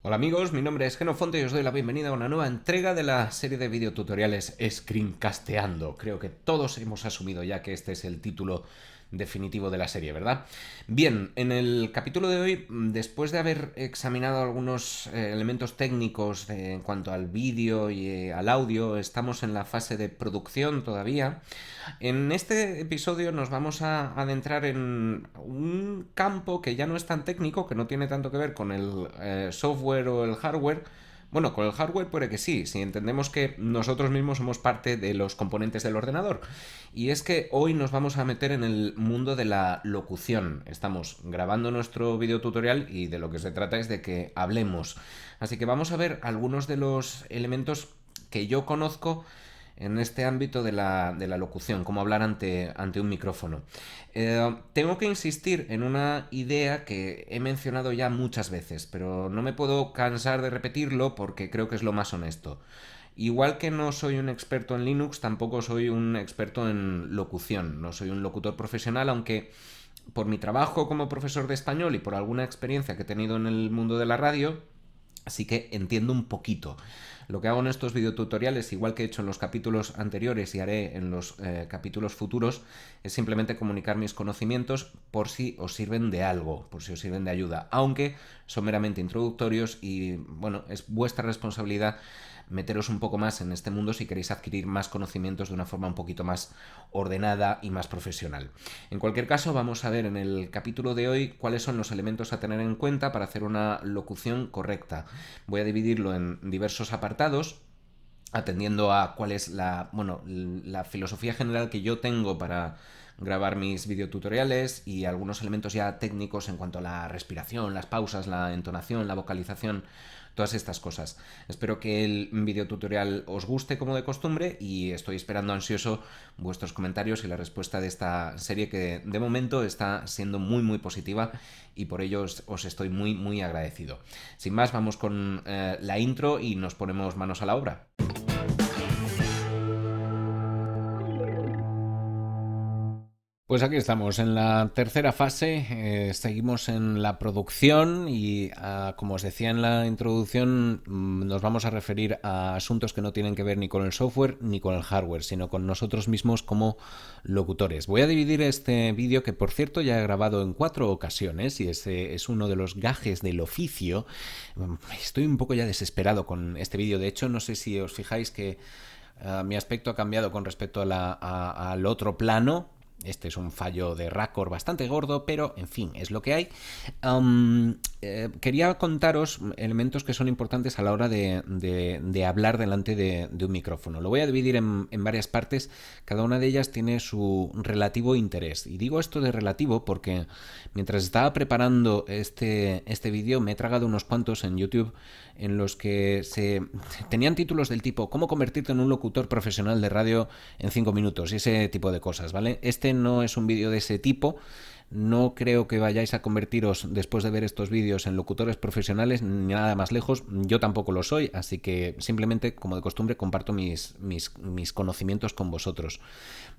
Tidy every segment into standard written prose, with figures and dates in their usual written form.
Hola amigos, mi nombre es Genofonte y os doy la bienvenida a una nueva entrega de la serie de videotutoriales Screencasteando. Creo que todos hemos asumido ya que este es el título definitivo de la serie, ¿verdad? Bien, en el capítulo de hoy, después de haber examinado algunos elementos técnicos en cuanto al vídeo y al audio, estamos en la fase de producción todavía. En este episodio nos vamos a adentrar en un campo que ya no es tan técnico, que no tiene tanto que ver con el software o el hardware. Bueno, con el hardware puede que sí, si entendemos que nosotros mismos somos parte de los componentes del ordenador. Y es que hoy nos vamos a meter en el mundo de la locución. Estamos grabando nuestro videotutorial y de lo que se trata es de que hablemos. Así que vamos a ver algunos de los elementos que yo conozco en este ámbito de la locución, cómo hablar ante un micrófono. Tengo que insistir en una idea que he mencionado ya muchas veces, pero no me puedo cansar de repetirlo porque creo que es lo más honesto. Igual que no soy un experto en Linux, tampoco soy un experto en locución, no soy un locutor profesional, aunque por mi trabajo como profesor de español y por alguna experiencia que he tenido en el mundo de la radio, así que entiendo un poquito. Lo que hago en estos videotutoriales, igual que he hecho en los capítulos anteriores y haré en los capítulos futuros, es simplemente comunicar mis conocimientos por si os sirven de algo, por si os sirven de ayuda, aunque son meramente introductorios y bueno, es vuestra responsabilidad meteros un poco más en este mundo si queréis adquirir más conocimientos de una forma un poquito más ordenada y más profesional. En cualquier caso, vamos a ver en el capítulo de hoy cuáles son los elementos a tener en cuenta para hacer una locución correcta. Voy a dividirlo en diversos apartados, atendiendo a cuál es la filosofía general que yo tengo para grabar mis videotutoriales y algunos elementos ya técnicos en cuanto a la respiración, las pausas, la entonación, la vocalización, todas estas cosas. Espero que el videotutorial os guste como de costumbre y estoy esperando ansioso vuestros comentarios y la respuesta de esta serie que de momento está siendo muy positiva y por ello os estoy muy agradecido. Sin más, vamos con la intro y nos ponemos manos a la obra. Pues aquí estamos en la tercera fase, seguimos en la producción y como os decía en la introducción nos vamos a referir a asuntos que no tienen que ver ni con el software ni con el hardware, sino con nosotros mismos como locutores. Voy a dividir este vídeo, que por cierto ya he grabado en 4 ocasiones y ese es uno de los gajes del oficio. Estoy un poco ya desesperado con este vídeo, de hecho no sé si os fijáis que mi aspecto ha cambiado con respecto al otro plano. Este es un fallo de Raccord bastante gordo, pero en fin, es lo que hay. Quería contaros elementos que son importantes a la hora de hablar delante de un micrófono. Lo voy a dividir en varias partes, cada una de ellas tiene su relativo interés. Y digo esto de relativo porque mientras estaba preparando este vídeo me he tragado unos cuantos en YouTube en los que tenían títulos del tipo ¿cómo convertirte en un locutor profesional de radio en 5 minutos? Y ese tipo de cosas, ¿vale? Este no es un vídeo de ese tipo. No creo que vayáis a convertiros después de ver estos vídeos en locutores profesionales, ni nada más lejos. Yo tampoco lo soy, así que simplemente, como de costumbre, comparto mis conocimientos con vosotros.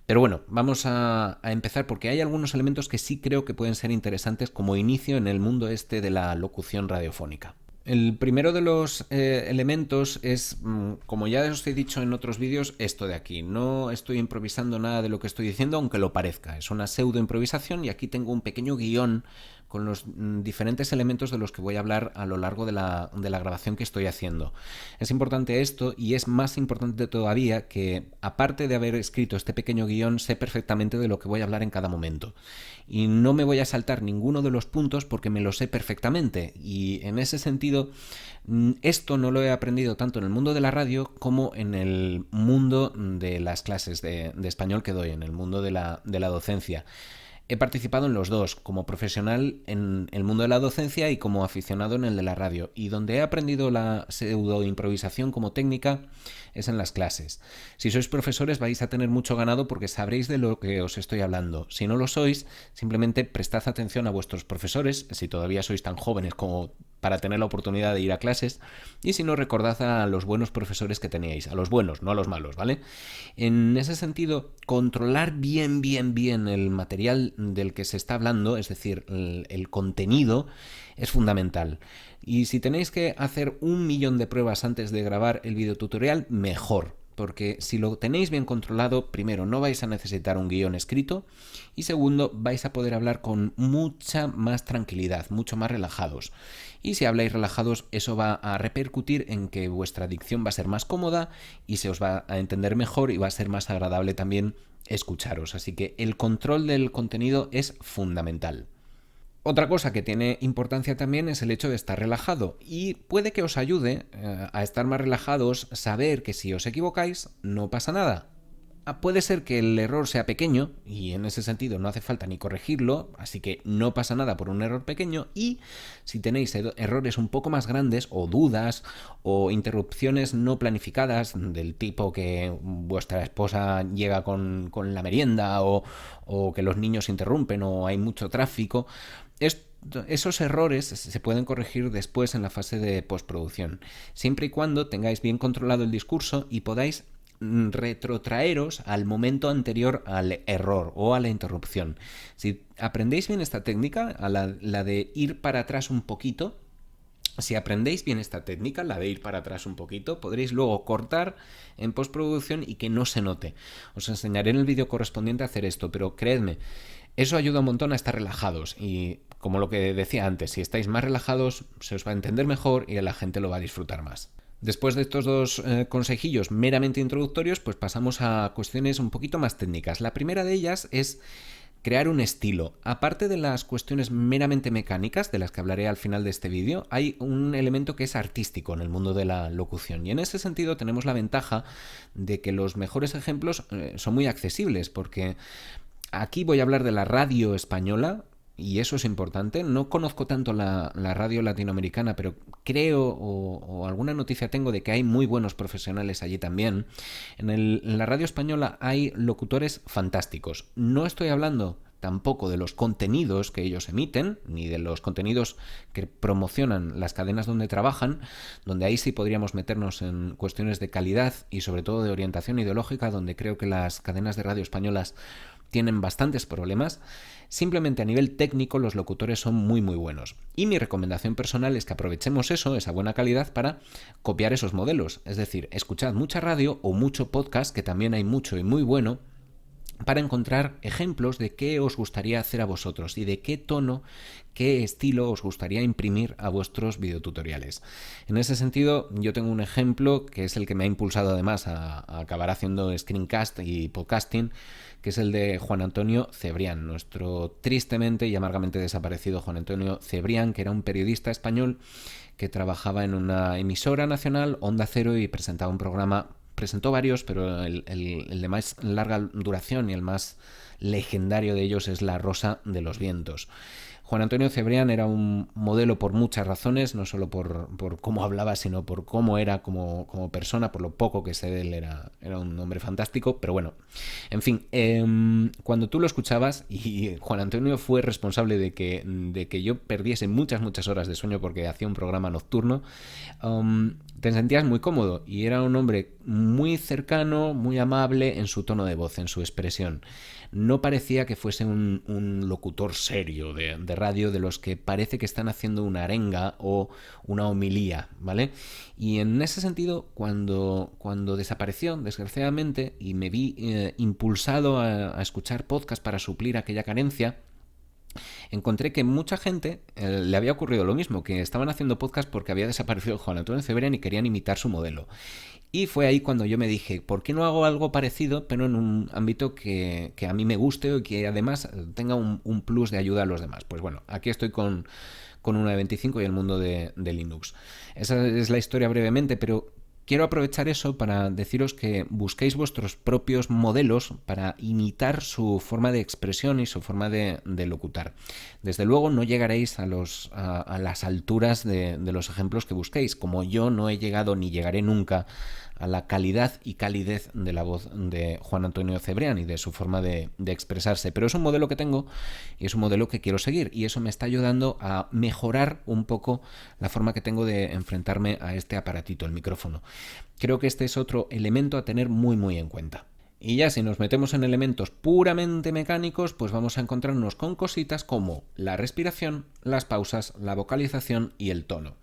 Pero bueno, vamos a empezar porque hay algunos elementos que sí creo que pueden ser interesantes como inicio en el mundo este de la locución radiofónica. El primero de los elementos es, como ya os he dicho en otros vídeos, esto de aquí. No estoy improvisando nada de lo que estoy diciendo, aunque lo parezca. Es una pseudo improvisación y aquí tengo un pequeño guión con los diferentes elementos de los que voy a hablar a lo largo de la grabación que estoy haciendo. Es importante esto y es más importante todavía que, aparte de haber escrito este pequeño guión, sé perfectamente de lo que voy a hablar en cada momento. Y no me voy a saltar ninguno de los puntos porque me lo sé perfectamente. Y en ese sentido, esto no lo he aprendido tanto en el mundo de la radio como en el mundo de las clases de español que doy, en el mundo de la docencia. He participado en los dos, como profesional en el mundo de la docencia y como aficionado en el de la radio. Y donde he aprendido la pseudo improvisación como técnica es en las clases. Si sois profesores vais a tener mucho ganado porque sabréis de lo que os estoy hablando. Si no lo sois, simplemente prestad atención a vuestros profesores, si todavía sois tan jóvenes como para tener la oportunidad de ir a clases, y si no, recordad a los buenos profesores que teníais, a los buenos, no a los malos, ¿vale? En ese sentido, controlar bien el material del que se está hablando, es decir, el contenido, es fundamental. Y si tenéis que hacer 1.000.000 de pruebas antes de grabar el videotutorial, mejor. Porque si lo tenéis bien controlado, primero, no vais a necesitar un guión escrito y segundo, vais a poder hablar con mucha más tranquilidad, mucho más relajados. Y si habláis relajados, eso va a repercutir en que vuestra dicción va a ser más cómoda y se os va a entender mejor y va a ser más agradable también escucharos. Así que el control del contenido es fundamental. Otra cosa que tiene importancia también es el hecho de estar relajado, y puede que os ayude a estar más relajados saber que si os equivocáis no pasa nada. Puede ser que el error sea pequeño y en ese sentido no hace falta ni corregirlo, así que no pasa nada por un error pequeño, y si tenéis errores un poco más grandes o dudas o interrupciones no planificadas del tipo que vuestra esposa llega con la merienda o que los niños interrumpen o hay mucho tráfico, esos errores se pueden corregir después en la fase de postproducción, siempre y cuando tengáis bien controlado el discurso y podáis retrotraeros al momento anterior al error o a la interrupción. Si aprendéis bien esta técnica, a la de ir para atrás un poquito, si aprendéis bien esta técnica, la de ir para atrás un poquito, podréis luego cortar en postproducción y que no se note. Os enseñaré en el vídeo correspondiente a hacer esto, pero creedme, eso ayuda un montón a estar relajados y, como lo que decía antes, si estáis más relajados se os va a entender mejor y la gente lo va a disfrutar más. Después de estos dos consejillos meramente introductorios, pues pasamos a cuestiones un poquito más técnicas. La primera de ellas es crear un estilo. Aparte de las cuestiones meramente mecánicas, de las que hablaré al final de este vídeo, hay un elemento que es artístico en el mundo de la locución. Y en ese sentido tenemos la ventaja de que los mejores ejemplos son muy accesibles, porque aquí voy a hablar de la radio española, y eso es importante. No conozco tanto la radio latinoamericana, pero creo o alguna noticia tengo de que hay muy buenos profesionales allí también. En la radio española hay locutores fantásticos. No estoy hablando tampoco de los contenidos que ellos emiten, ni de los contenidos que promocionan las cadenas donde trabajan, donde ahí sí podríamos meternos en cuestiones de calidad y sobre todo de orientación ideológica, donde creo que las cadenas de radio españolas tienen bastantes problemas. Simplemente a nivel técnico los locutores son muy buenos. Y mi recomendación personal es que aprovechemos eso, esa buena calidad, para copiar esos modelos. Es decir, escuchad mucha radio o mucho podcast, que también hay mucho y muy bueno, para encontrar ejemplos de qué os gustaría hacer a vosotros y de qué tono, qué estilo os gustaría imprimir a vuestros videotutoriales. En ese sentido, yo tengo un ejemplo que es el que me ha impulsado además a acabar haciendo screencast y podcasting, que es el de Juan Antonio Cebrián, nuestro tristemente y amargamente desaparecido Juan Antonio Cebrián, que era un periodista español que trabajaba en una emisora nacional, Onda Cero, y presentaba un programa. Presentó varios, pero el de más larga duración y el más legendario de ellos es La Rosa de los Vientos. Juan Antonio Cebrián era un modelo por muchas razones, no solo por cómo hablaba, sino por cómo era como persona, por lo poco que sé de él, era un hombre fantástico, pero bueno, en fin, cuando tú lo escuchabas, y Juan Antonio fue responsable de que yo perdiese muchas horas de sueño porque hacía un programa nocturno, te sentías muy cómodo, y era un hombre muy cercano, muy amable en su tono de voz, en su expresión. No parecía que fuese un locutor serio de radio, de los que parece que están haciendo una arenga o una homilía, ¿vale? Y en ese sentido, cuando desapareció, desgraciadamente, y me vi impulsado a escuchar podcast para suplir aquella carencia, encontré que mucha gente le había ocurrido lo mismo, que estaban haciendo podcast porque había desaparecido Juan Antonio Cebrián y querían imitar su modelo. Y fue ahí cuando yo me dije, ¿por qué no hago algo parecido, pero en un ámbito que a mí me guste y que además tenga un plus de ayuda a los demás? Pues bueno, aquí estoy con 1.25 y el mundo de Linux. Esa es la historia brevemente, pero quiero aprovechar eso para deciros que busquéis vuestros propios modelos para imitar su forma de expresión y su forma de locutar. Desde luego no llegaréis a las alturas de los ejemplos que busquéis, como yo no he llegado ni llegaré nunca a la calidad y calidez de la voz de Juan Antonio Cebrián y de su forma de expresarse. Pero es un modelo que tengo y es un modelo que quiero seguir, y eso me está ayudando a mejorar un poco la forma que tengo de enfrentarme a este aparatito, el micrófono. Creo que este es otro elemento a tener muy en cuenta. Y ya si nos metemos en elementos puramente mecánicos, pues vamos a encontrarnos con cositas como la respiración, las pausas, la vocalización y el tono.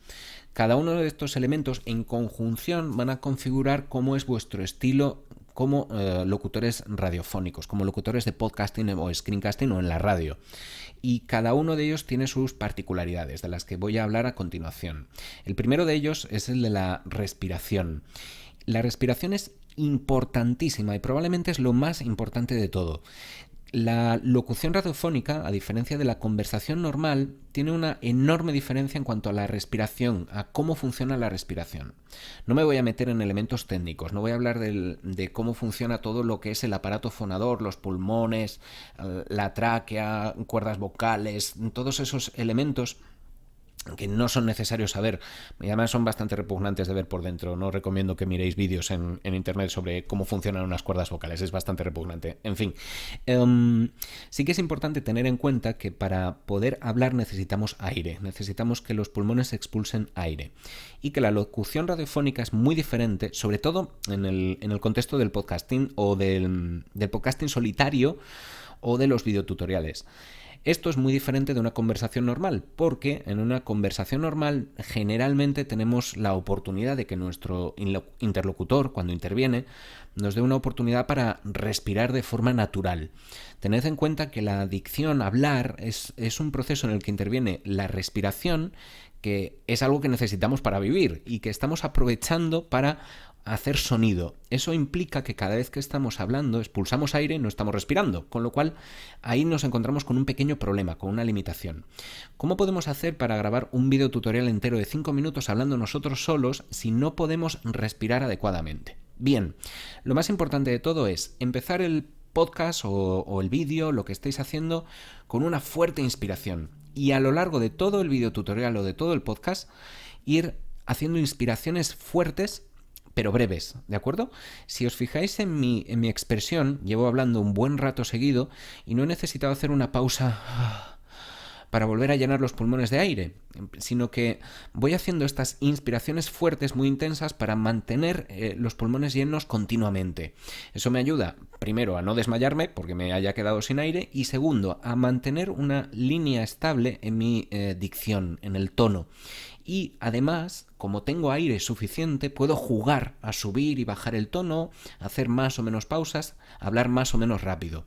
Cada uno de estos elementos en conjunción van a configurar cómo es vuestro estilo como locutores radiofónicos, como locutores de podcasting o screencasting o en la radio. Y cada uno de ellos tiene sus particularidades, de las que voy a hablar a continuación. El primero de ellos es el de la respiración. La respiración es importantísima y probablemente es lo más importante de todo. La locución radiofónica, a diferencia de la conversación normal, tiene una enorme diferencia en cuanto a la respiración, a cómo funciona la respiración. No me voy a meter en elementos técnicos, no voy a hablar de cómo funciona todo lo que es el aparato fonador, los pulmones, la tráquea, cuerdas vocales, todos esos elementos que no son necesarios saber, y además son bastante repugnantes de ver por dentro. No recomiendo que miréis vídeos en internet sobre cómo funcionan unas cuerdas vocales, es bastante repugnante. En fin, sí que es importante tener en cuenta que para poder hablar necesitamos aire, necesitamos que los pulmones expulsen aire, y que la locución radiofónica es muy diferente, sobre todo en el contexto del podcasting o del podcasting solitario o de los videotutoriales. Esto es muy diferente de una conversación normal, porque en una conversación normal generalmente tenemos la oportunidad de que nuestro interlocutor, cuando interviene, nos dé una oportunidad para respirar de forma natural. Tened en cuenta que la dicción, hablar, es un proceso en el que interviene la respiración, que es algo que necesitamos para vivir y que estamos aprovechando para hacer sonido. Eso implica que cada vez que estamos hablando expulsamos aire y no estamos respirando, con lo cual ahí nos encontramos con un pequeño problema, con una limitación. ¿Cómo podemos hacer para grabar un video tutorial entero de 5 minutos hablando nosotros solos si no podemos respirar adecuadamente? Bien, lo más importante de todo es empezar el podcast o el vídeo, lo que estéis haciendo, con una fuerte inspiración, y a lo largo de todo el video tutorial o de todo el podcast ir haciendo inspiraciones fuertes pero breves, ¿de acuerdo? Si os fijáis en mi expresión, llevo hablando un buen rato seguido y no he necesitado hacer una pausa para volver a llenar los pulmones de aire, sino que voy haciendo estas inspiraciones fuertes, muy intensas, para mantener los pulmones llenos continuamente. Eso me ayuda, primero, a no desmayarme porque me haya quedado sin aire, y segundo, a mantener una línea estable en mi dicción, en el tono. Y además, como tengo aire suficiente, puedo jugar a subir y bajar el tono, hacer más o menos pausas, hablar más o menos rápido.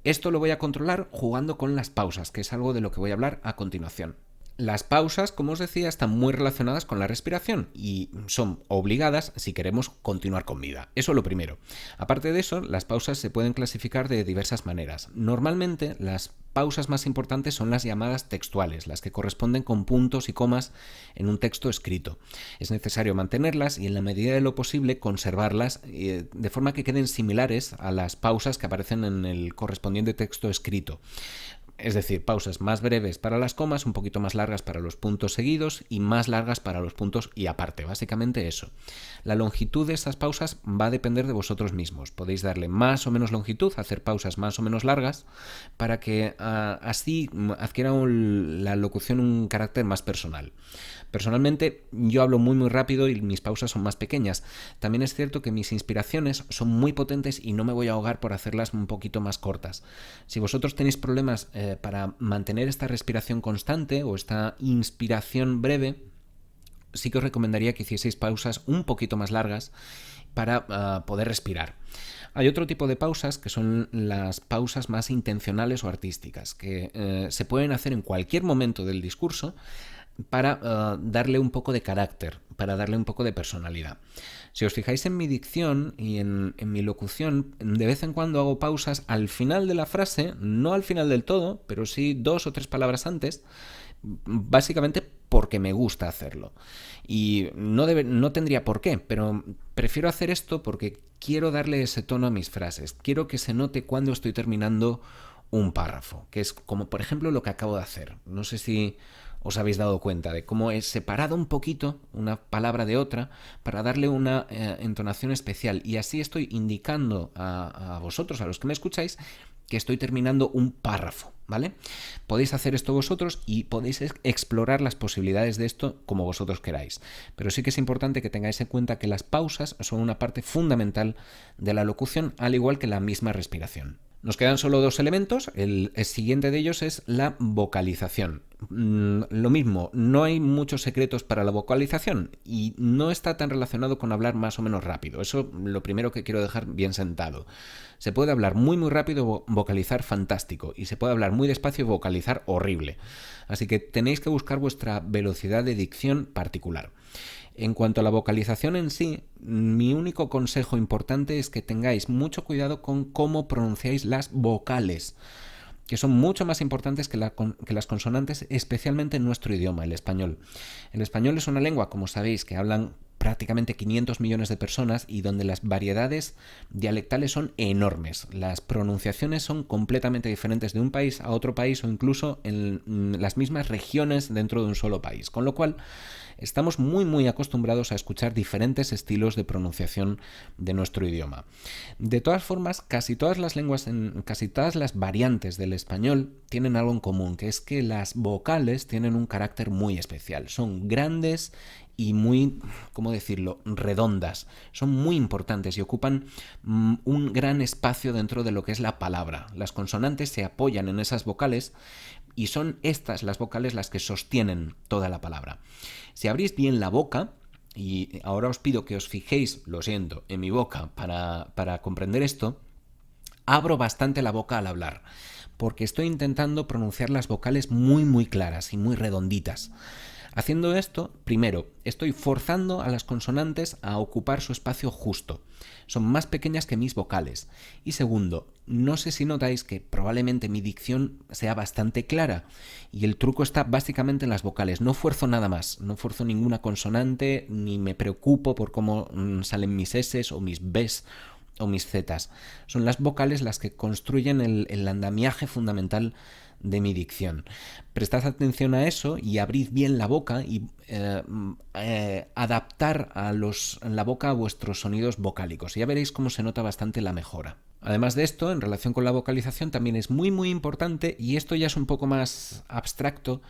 Esto lo voy a controlar jugando con las pausas, que es algo de lo que voy a hablar a continuación. Las pausas, como os decía, están muy relacionadas con la respiración y son obligadas si queremos continuar con vida. Eso es lo primero. Aparte de eso, las pausas se pueden clasificar de diversas maneras. Normalmente, las pausas más importantes son las llamadas textuales, las que corresponden con puntos y comas en un texto escrito. Es necesario mantenerlas y, en la medida de lo posible, conservarlas de forma que queden similares a las pausas que aparecen en el correspondiente texto escrito. Es decir, pausas más breves para las comas, un poquito más largas para los puntos seguidos y más largas para los puntos y aparte. Básicamente eso. La longitud de estas pausas va a depender de vosotros mismos. Podéis darle más o menos longitud, hacer pausas más o menos largas, para que así adquiera la locución un carácter más personal. Personalmente, yo hablo muy rápido y mis pausas son más pequeñas. También es cierto que mis inspiraciones son muy potentes y no me voy a ahogar por hacerlas un poquito más cortas. Si vosotros tenéis problemas para mantener esta respiración constante o esta inspiración breve, sí que os recomendaría que hicieseis pausas un poquito más largas para poder respirar. Hay otro tipo de pausas que son las pausas más intencionales o artísticas, que se pueden hacer en cualquier momento del discurso para darle un poco de carácter, para darle un poco de personalidad. Si os fijáis en mi dicción y en mi locución, de vez en cuando hago pausas al final de la frase, no al final del todo, pero sí 2 o 3 palabras antes, básicamente porque me gusta hacerlo. Y no tendría por qué, pero prefiero hacer esto porque quiero darle ese tono a mis frases. Quiero que se note cuando estoy terminando un párrafo, que es como por ejemplo lo que acabo de hacer. No sé si os habéis dado cuenta de cómo he separado un poquito una palabra de otra para darle una entonación especial, y así estoy indicando a vosotros, a los que me escucháis, que estoy terminando un párrafo, ¿vale? Podéis hacer esto vosotros y podéis explorar las posibilidades de esto como vosotros queráis. Pero sí que es importante que tengáis en cuenta que las pausas son una parte fundamental de la locución, al igual que la misma respiración. Nos quedan solo 2 elementos. El siguiente de ellos es la vocalización. Lo mismo, no hay muchos secretos para la vocalización y no está tan relacionado con hablar más o menos rápido. Eso lo primero que quiero dejar bien sentado. Se puede hablar muy rápido, vocalizar fantástico, y se puede hablar muy despacio y vocalizar horrible. Así que tenéis que buscar vuestra velocidad de dicción particular. En cuanto a la vocalización en sí, mi único consejo importante es que tengáis mucho cuidado con cómo pronunciáis las vocales, que son mucho más importantes que las consonantes, especialmente en nuestro idioma, el español. El español es una lengua, como sabéis, que hablan prácticamente 500 millones de personas y donde las variedades dialectales son enormes. Las pronunciaciones son completamente diferentes de un país a otro país o incluso en las mismas regiones dentro de un solo país. Con lo cual, estamos muy acostumbrados a escuchar diferentes estilos de pronunciación de nuestro idioma. De todas formas, casi todas las lenguas, casi todas las variantes del español tienen algo en común, que es que las vocales tienen un carácter muy especial. Son grandes y muy, ¿cómo decirlo?, redondas. Son muy importantes y ocupan un gran espacio dentro de lo que es la palabra. Las consonantes se apoyan en esas vocales y son estas las vocales las que sostienen toda la palabra. Si abrís bien la boca, y ahora os pido que os fijéis, lo siento, en mi boca para comprender esto, abro bastante la boca al hablar, porque estoy intentando pronunciar las vocales muy claras y muy redonditas. Haciendo esto, primero, estoy forzando a las consonantes a ocupar su espacio justo. Son más pequeñas que mis vocales. Y segundo, no sé si notáis que probablemente mi dicción sea bastante clara y el truco está básicamente en las vocales. No fuerzo nada más, no fuerzo ninguna consonante ni me preocupo por cómo salen mis S's o mis B's o mis Z's. Son las vocales las que construyen el andamiaje fundamental de mi dicción. Prestad atención a eso y abrid bien la boca y adaptar la boca a vuestros sonidos vocálicos. Ya veréis cómo se nota bastante la mejora. Además de esto, en relación con la vocalización también es muy importante, y esto ya es un poco más abstracto,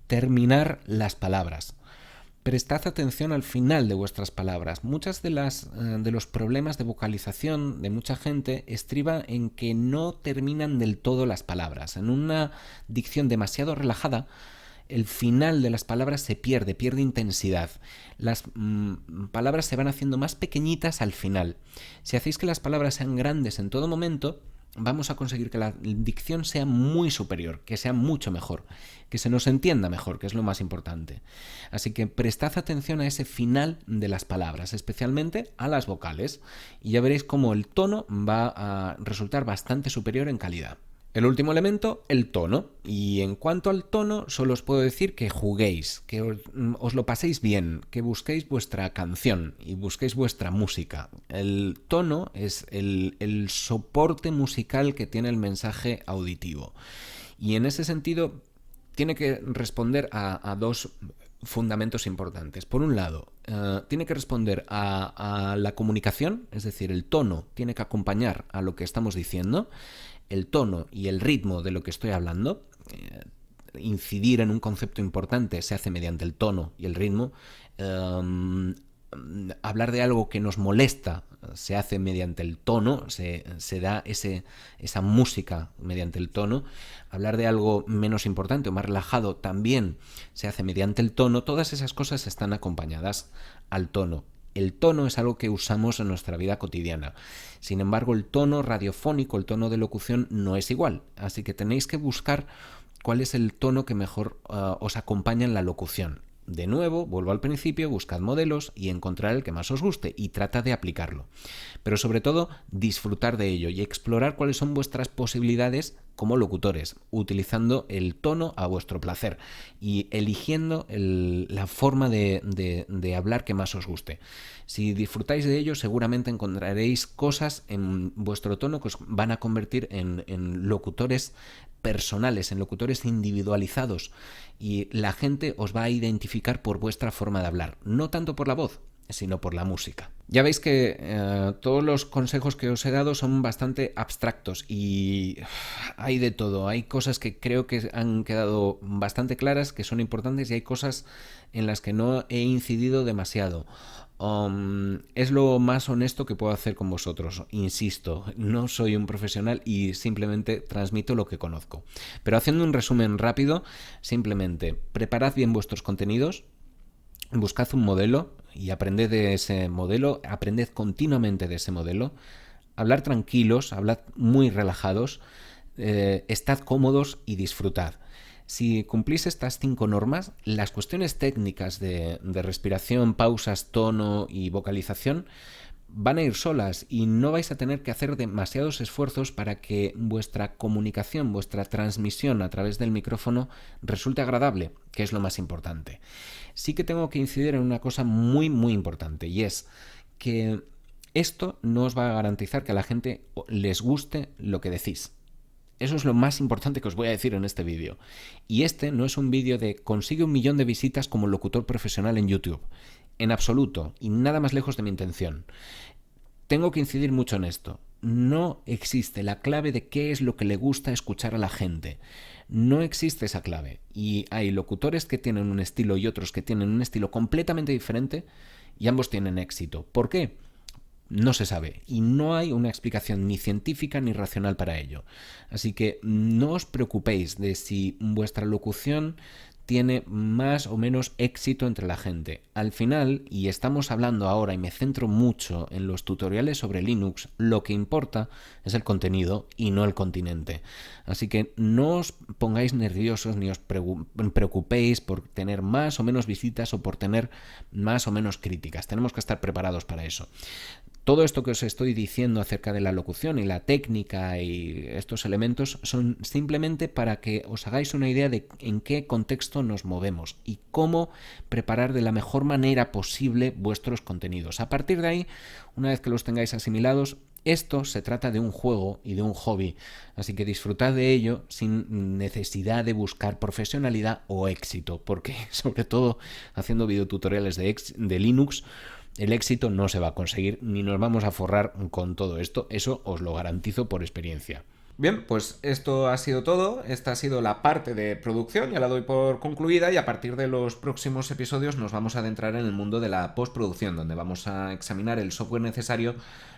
terminar las palabras. Prestad atención al final de vuestras palabras. Muchas de los problemas de vocalización de mucha gente estriba en que no terminan del todo las palabras. En una dicción demasiado relajada, el final de las palabras se pierde intensidad. Las palabras se van haciendo más pequeñitas al final. Si hacéis que las palabras sean grandes en todo momento, vamos a conseguir que la dicción sea muy superior, que sea mucho mejor, que se nos entienda mejor, que es lo más importante. Así que prestad atención a ese final de las palabras, especialmente a las vocales, y ya veréis cómo el tono va a resultar bastante superior en calidad. El último elemento, el tono. Y en cuanto al tono, solo os puedo decir que juguéis, que os lo paséis bien, que busquéis vuestra canción y busquéis vuestra música. El tono es el soporte musical que tiene el mensaje auditivo. Y en ese sentido, tiene que responder a dos fundamentos importantes. Por un lado, tiene que responder a la comunicación, es decir, el tono tiene que acompañar a lo que estamos diciendo. El tono y el ritmo de lo que estoy hablando, incidir en un concepto importante se hace mediante el tono y el ritmo. Hablar de algo que nos molesta se hace mediante el tono, se da esa música mediante el tono. Hablar de algo menos importante o más relajado también se hace mediante el tono. Todas esas cosas están acompañadas al tono. El tono es algo que usamos en nuestra vida cotidiana. Sin embargo, el tono radiofónico, el tono de locución, no es igual. Así que tenéis que buscar cuál es el tono que mejor os acompaña en la locución. De nuevo, vuelvo al principio, buscad modelos y encontrar el que más os guste y trata de aplicarlo. Pero sobre todo, disfrutar de ello y explorar cuáles son vuestras posibilidades como locutores, utilizando el tono a vuestro placer y eligiendo la forma de hablar que más os guste. Si disfrutáis de ello, seguramente encontraréis cosas en vuestro tono que os van a convertir en locutores personales, en locutores individualizados, y la gente os va a identificar por vuestra forma de hablar, no tanto por la voz, sino por la música. Ya veis que todos los consejos que os he dado son bastante abstractos y hay de todo. Hay cosas que creo que han quedado bastante claras, que son importantes, y hay cosas en las que no he incidido demasiado. Es lo más honesto que puedo hacer con vosotros. Insisto, no soy un profesional y simplemente transmito lo que conozco. Pero haciendo un resumen rápido, simplemente preparad bien vuestros contenidos, buscad un modelo y aprended de ese modelo, aprended continuamente de ese modelo, hablad tranquilos, hablad muy relajados, estad cómodos y disfrutad. Si cumplís estas 5 normas, las cuestiones técnicas de respiración, pausas, tono y vocalización van a ir solas y no vais a tener que hacer demasiados esfuerzos para que vuestra comunicación, vuestra transmisión a través del micrófono resulte agradable, que es lo más importante. Sí que tengo que incidir en una cosa muy importante, y es que esto no os va a garantizar que a la gente les guste lo que decís. Eso es lo más importante que os voy a decir en este vídeo. Y este no es un vídeo de consigue 1 millón de visitas como locutor profesional en YouTube. En absoluto, y nada más lejos de mi intención. Tengo que incidir mucho en esto. No existe la clave de qué es lo que le gusta escuchar a la gente. No existe esa clave. Y hay locutores que tienen un estilo y otros que tienen un estilo completamente diferente, y ambos tienen éxito. ¿Por qué? No se sabe, y no hay una explicación ni científica ni racional para ello. Así que no os preocupéis de si vuestra locución tiene más o menos éxito entre la gente. Al final, y estamos hablando ahora y me centro mucho en los tutoriales sobre Linux, lo que importa es el contenido y no el continente. Así que no os pongáis nerviosos ni os preocupéis por tener más o menos visitas o por tener más o menos críticas. Tenemos que estar preparados para eso. Todo esto que os estoy diciendo acerca de la locución y la técnica y estos elementos son simplemente para que os hagáis una idea de en qué contexto nos movemos y cómo preparar de la mejor manera posible vuestros contenidos. A partir de ahí, una vez que los tengáis asimilados, esto se trata de un juego y de un hobby, así que disfrutad de ello sin necesidad de buscar profesionalidad o éxito, porque sobre todo haciendo videotutoriales de Linux, el éxito no se va a conseguir ni nos vamos a forrar con todo esto, eso os lo garantizo por experiencia. Bien, pues esto ha sido todo, esta ha sido la parte de producción, ya la doy por concluida, y a partir de los próximos episodios nos vamos a adentrar en el mundo de la postproducción, donde vamos a examinar el software necesario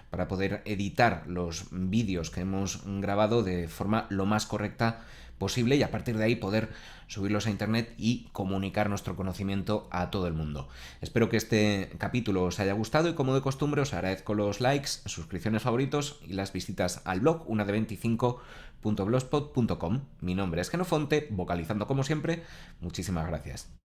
para poder editar los vídeos que hemos grabado de forma lo más correcta posible y a partir de ahí poder subirlos a internet y comunicar nuestro conocimiento a todo el mundo. Espero que este capítulo os haya gustado y, como de costumbre, os agradezco los likes, suscripciones, favoritos y las visitas al blog unade25.blogspot.com. Mi nombre es Genofonte, vocalizando como siempre. Muchísimas gracias.